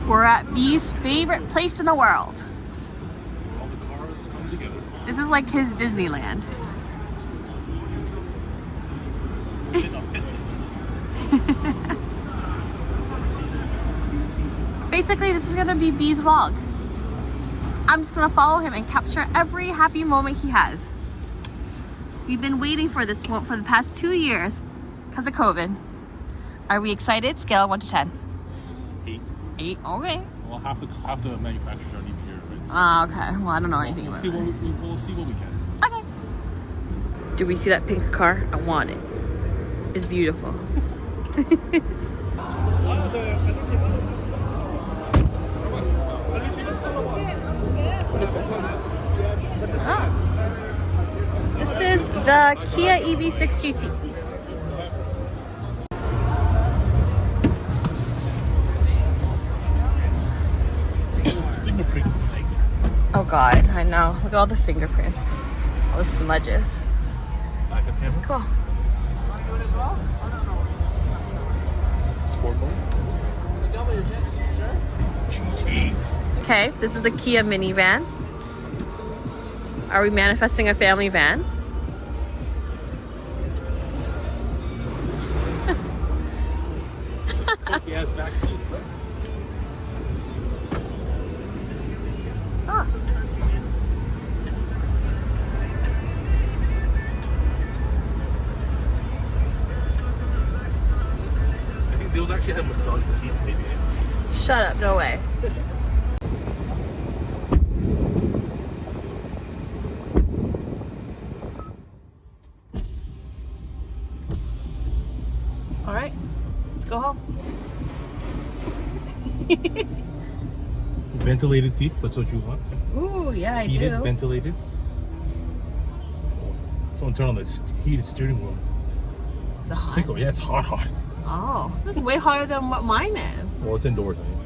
We're at B's favorite place in the world. All the cars come together. This is like his Disneyland. Sitting on pistons. Basically, this is gonna be B's vlog. I'm just gonna follow him and capture every happy moment he has. We've been waiting for this moment for the past 2 years because of COVID. Are we excited? Scale of 1 to 10. 8. 8, okay. Well, half the manufacturers aren't even here, right? So Okay. Well, I don't know anything we'll about see it. we'll see what we can. Okay. Do we see that pink car? I want it. It's beautiful. What is this? Ah. This is the Kia EV6 GT. It's fingerprint. Oh God, I know. Look at all the fingerprints. All the smudges. This is cool. Sport mode. GT. Okay, this is the Kia minivan. Are we manifesting a family van? He has back seats, bro. Ah. I think those actually have massaging seats, maybe. Shut up, no way. All right, let's go home. Ventilated seats, that's what you want. Ooh, yeah, I Heated, do. ventilated. Someone turn on the heated steering wheel. Is it hot? Sicko, yeah, it's hot. Oh, this is way hotter than what mine is. Well, it's indoors, I think.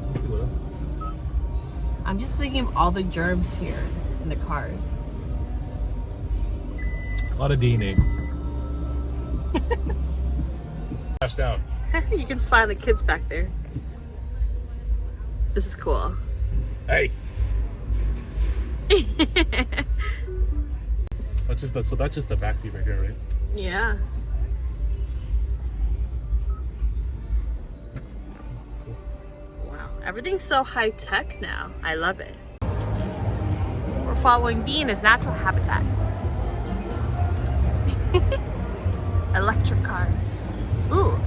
Let's see what else. I'm just thinking of all the germs here in the cars. A lot of DNA. Crashed out. You can spy on the kids back there. This is cool. Hey. That's just the back seat right here, right? Yeah. Cool. Wow. Everything's so high tech now. I love it. We're following B in his natural habitat. Electric cars. Ooh.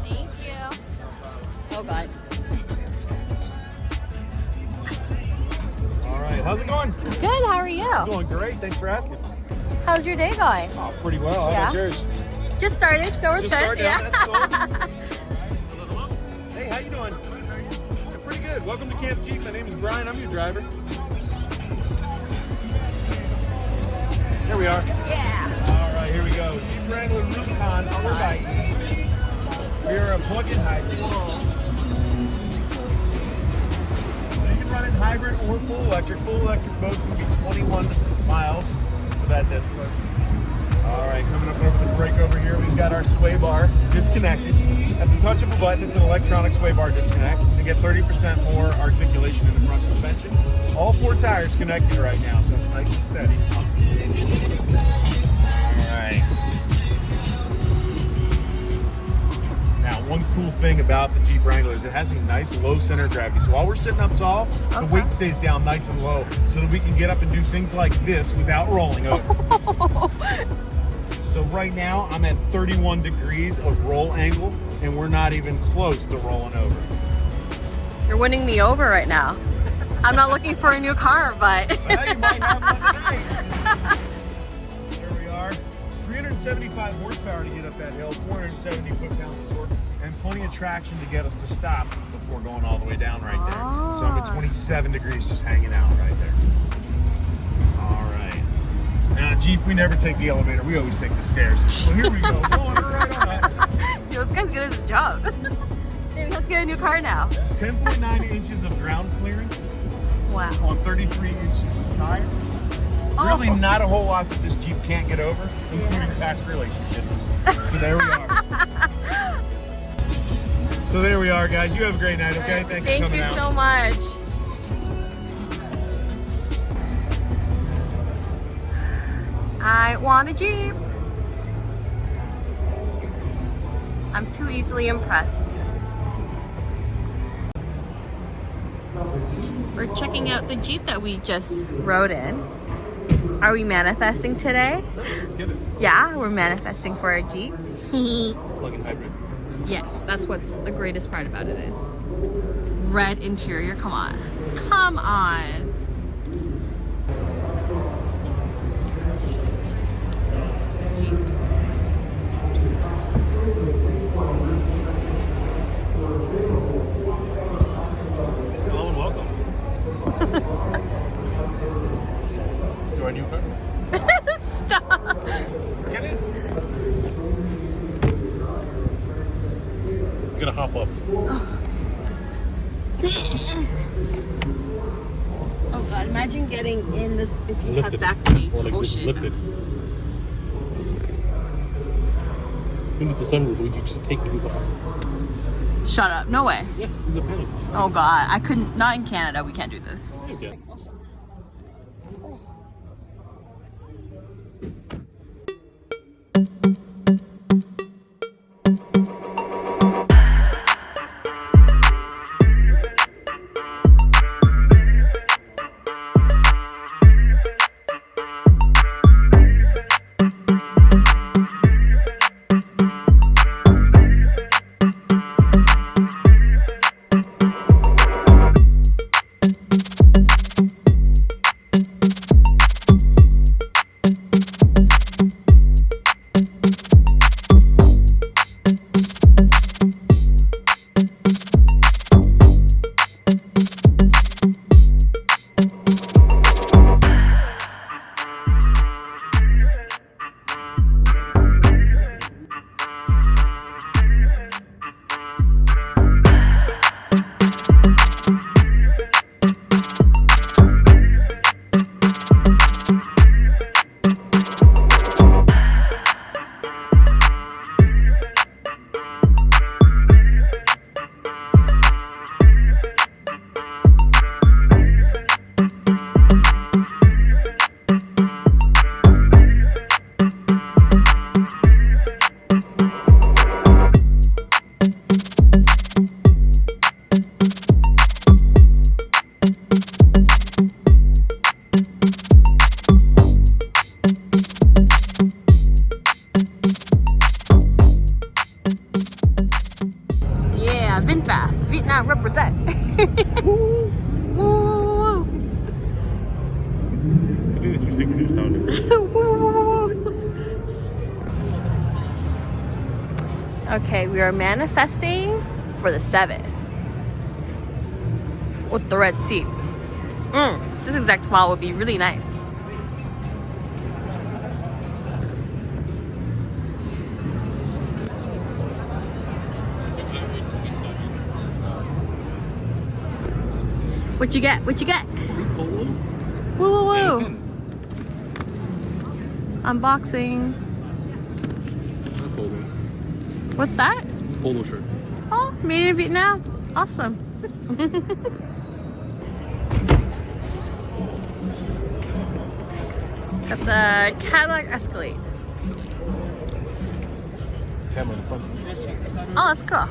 Thank you. Oh God. All right, how's it going? Good, how are you? Going great, thanks for asking. How's your day going? Oh, pretty well. How about yours? Just started, so we're Just good. started, Yeah. that's cool. Hey, how you doing? I'm pretty good. Welcome to Camp Jeep. My name is Brian. I'm your driver. Here we are. Yeah. All right, here we go. Jeep Wrangler Rubicon on the right. We're a plug-in hybrid. So you can run it hybrid or full electric. Full electric mode's going to be 21 miles for that distance. All right, coming up over the brake over here, we've got our sway bar disconnected. At the touch of a button, it's an electronic sway bar disconnect to get 30% more articulation in the front suspension. All 4 tires connected right now, so it's nice and steady. All right. Now, one cool thing about the Jeep Wrangler is it has a nice low center of gravity. So while we're sitting up tall, the weight stays down nice and low so that we can get up and do things like this without rolling over. So right now, I'm at 31 degrees of roll angle, and we're not even close to rolling over. You're winning me over right now. I'm not looking for a new car, but... Well, you might have one tonight. There we are. 375 horsepower to get up that hill, 470 foot-pounds of torque, and plenty of traction to get us to stop before going all the way down right there. So I'm at 27 degrees just hanging out right there. All right. Jeep, we never take the elevator. We always take the stairs. So here we go. Going right on up. Yo, this guy's good at his job. Maybe let's get a new car now. 10.9 inches of ground clearance Wow. on 33 inches of tire. Really not a whole lot that this Jeep can't get over, including past relationships. So there we are. So there we are, guys. You have a great night, okay? Thanks for coming out. Thank you so much. I want a Jeep. I'm too easily impressed. We're checking out the Jeep that we just rode in. Are we manifesting today? Let's get it. Yeah, we're manifesting for a Jeep. Plug-in hybrid. Yes, that's what's the greatest part about it is. Red interior, come on. Come on. Hello and welcome. To our new car. Stop. Get in. You're gonna hop up. Oh god, imagine getting in this if you Lifted. have back pain. Or like Oh this shit. lifted. Who needs a sunroof? We could just take the roof off. Shut up. No way. Yeah, there's a panel. Oh god, I couldn't. Not in Canada. We can't do this. Okay. Vietnam represent. Woo, woo, I think that's your signature sound. Okay, we are manifesting for the 7 with the red seats. This exact model would be really nice. What you get? What you get? Woo woo woo! Unboxing. What's that? It's a polo shirt. Oh, made in Vietnam. Awesome. Got the Cadillac Escalade. Camera in the front. Oh, that's cool.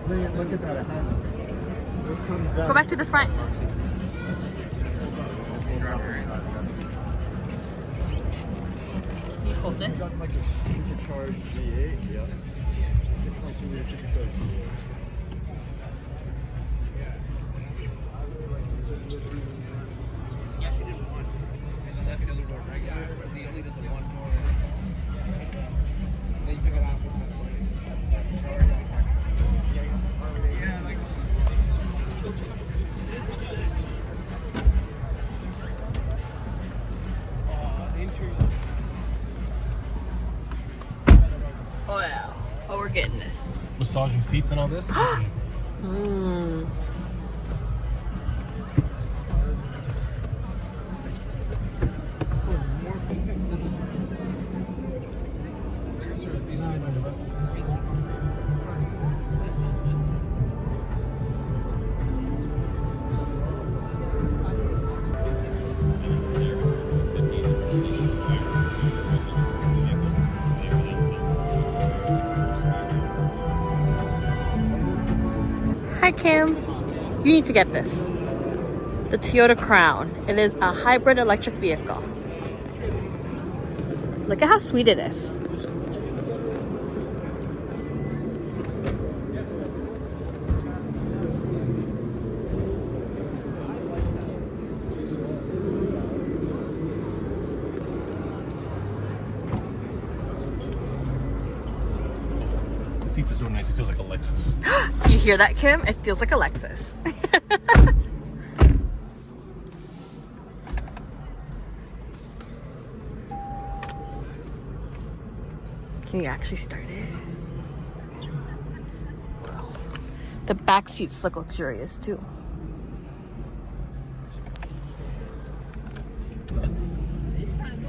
Look at that. It has. This comes down. Go back to the front. Can you hold this? It's got like a supercharged V8. Yeah. 6.2 liter supercharged V8. Oh yeah. Oh, we're getting this. Massaging seats and all this. Mmm. Hi Kim, you need to get this. The Toyota Crown. It is a hybrid electric vehicle. Look at how sweet it is. The seats are so nice, it feels like a Lexus. You hear that, Kim? It feels like a Lexus. Can you actually start it? The back seats look luxurious too.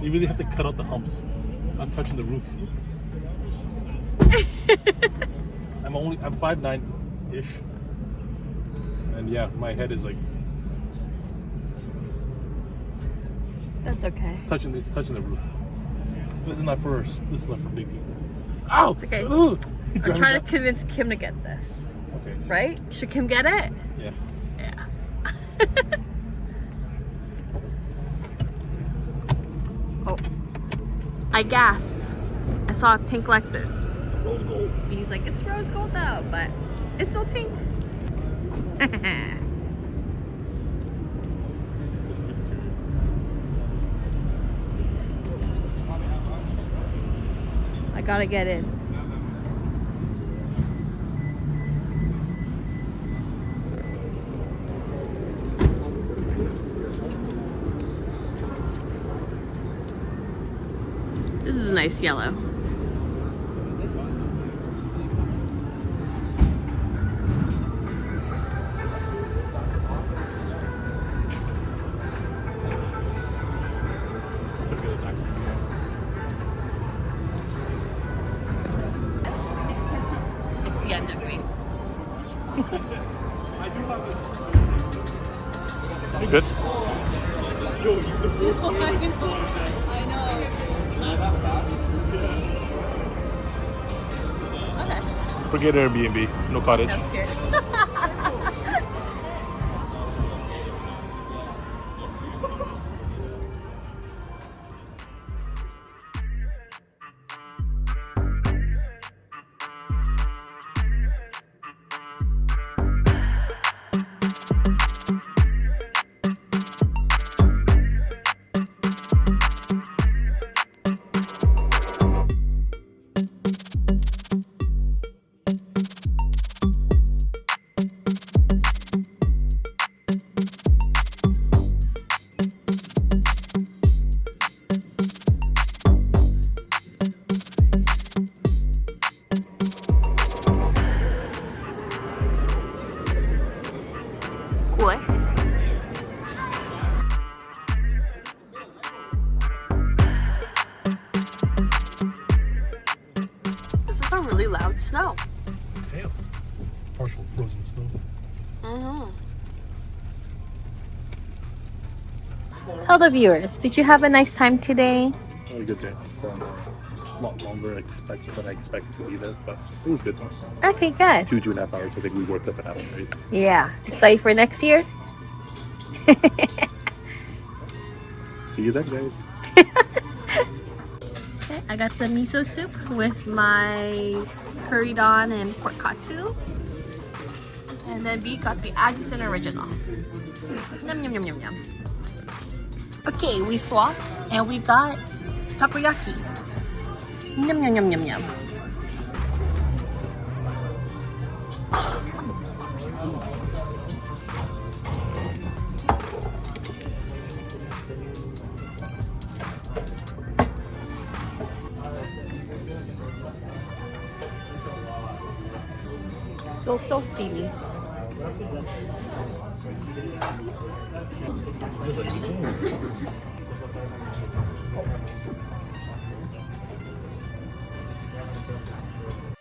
You really have to cut out the humps. I'm touching the roof. I'm 5'9"-ish. And yeah, my head is like, That's okay. it's touching the roof. This is not for big people. Ow! It's okay. Ugh! I'm trying to convince Kim to get this. Okay. Right? Should Kim get it? Yeah. Yeah. Oh. I gasped. I saw a pink Lexus. Rose gold. He's like, it's rose gold though, but it's still pink. I gotta get in. This is a nice yellow. Should get a back seat. It's the end of me. You good? I know. Okay. Forget Airbnb. No cottage. I'm scared. Cool, eh? This is a really loud snow. Damn. Partial frozen snow. Tell the viewers, did you have a nice time today? A good day. A lot longer than I expected to be there, but it was good. Okay, good. 2.5 hours. I think we worked up an appetite. Yeah. Excited for next year? See you then, guys. Okay, I got some miso soup with my curry don and pork katsu. And then B got the Ajisen original. Yum, yum, yum, yum, yum. Okay, we swapped and we got takoyaki. Yum, yum, yum, yum, yum. Still so steamy. Just like